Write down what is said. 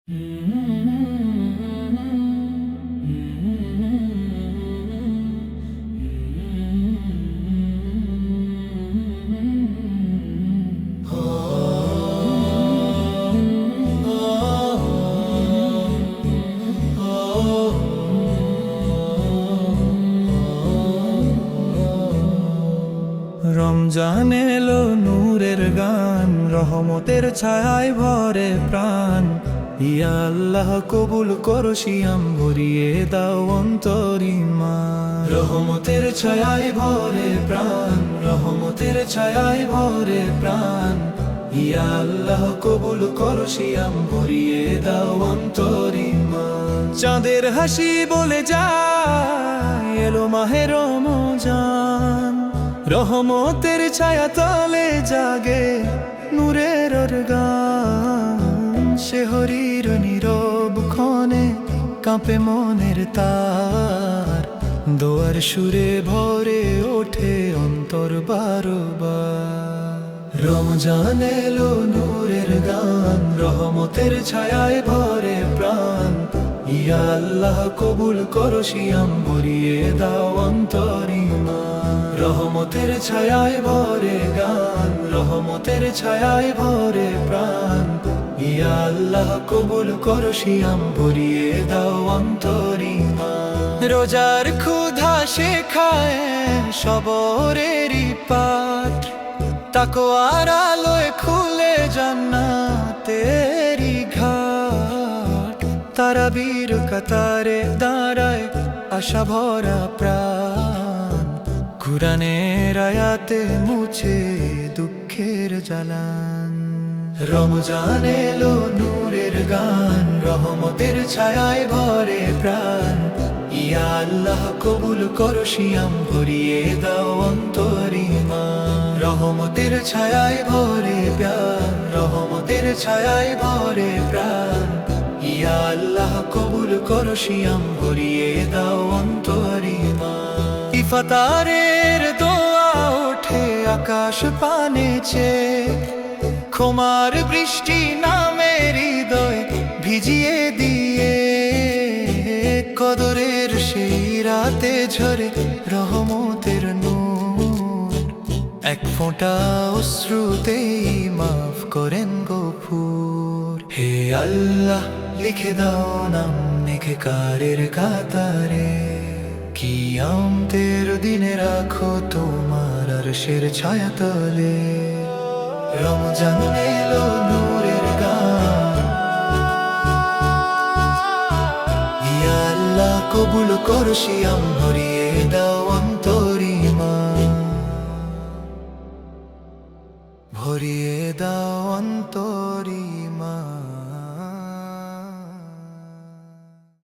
রমজান এলো নূরের গান, রহমতের ছায়ায় ভরে প্রাণ। ইয়া আল্লাহ কবুল করো সিয়াম, ভরিয়ে দাও অন্তর ঈমান। রহমতের ছায়ায় ভরে প্রাণ, রহমতের ছায়ায় ভরে প্রাণ। ইয়া আল্লাহ কবুল করো সিয়াম, ভরিয়ে দাও অন্তর ঈমান। চাঁদের হাসি বলে যায় এলো মাহে রমজান, রহমতের ছায়া তলে জাগে নূরের গান। শেহরির নীরব ক্ষণে কাঁপে মনের তার, দোয়ার সুরে ভরে ওঠে অন্তর বারবার। রমজান এলো নূরের গান, রহমতের ছায়ায় ভরে প্রাণ। ইয়া আল্লাহ কবুল করো সিয়াম, ভরিয়ে দাও অন্তর ঈমান। রহমতের ছায়ায় ভরে গান, রহমতের ছায়ায় ভরে প্রাণ। ইয়া আল্লাহ কবুল করো সিয়াম, ভরিয়ে দাও অন্তর ঈমান। রোজার ক্ষুধা শেখায় সবরেরই পাঠ, তাকওয়ার আলোয় খুলে জান্নাতেরই ঘাট। তারাবির কাতারে দাঁড়ায় আশা ভরা প্রাণ, কুরআনের আয়াতে মুছে দুঃখের জ্বালান। রমজান এলো নূরের গান, রহমতের ছায়ায় ভরে প্রাণ। ইয়া আল্লাহ কবুল করো সিয়াম, ভরিয়ে দাও অন্তর ঈমান। রহমতের ছায়ায় ভরে প্রাণ, রহমতের ছায়ায় ভরে প্রাণ। ইয়া আল্লাহ কবুল করো সিয়াম, ভরিয়ে দাও অন্তর ঈমান। ইফতারের দোয়া ওঠে আকাশ পানে চেয়ে, ক্ষমার বৃষ্টি নামে হৃদয় ভিজিয়ে দিয়ে। কদরের সেই রাতে ঝরে রহমতের নূর, এক ফোঁটা অশ্রুতেই মাফ করেন গফুর। হে আল্লাহ লিখে দাও নাম নেককারের কাতারে, কিয়ামতের দিনে রাখো তোমার আরশের ছায়াতলে। রমজান এলো নূরের গান, ইয়া আল্লাহ কবুল করো সিয়াম, ভরিয়ে দাও অন্তর ঈমান। ভরিয়ে দাও অন্তর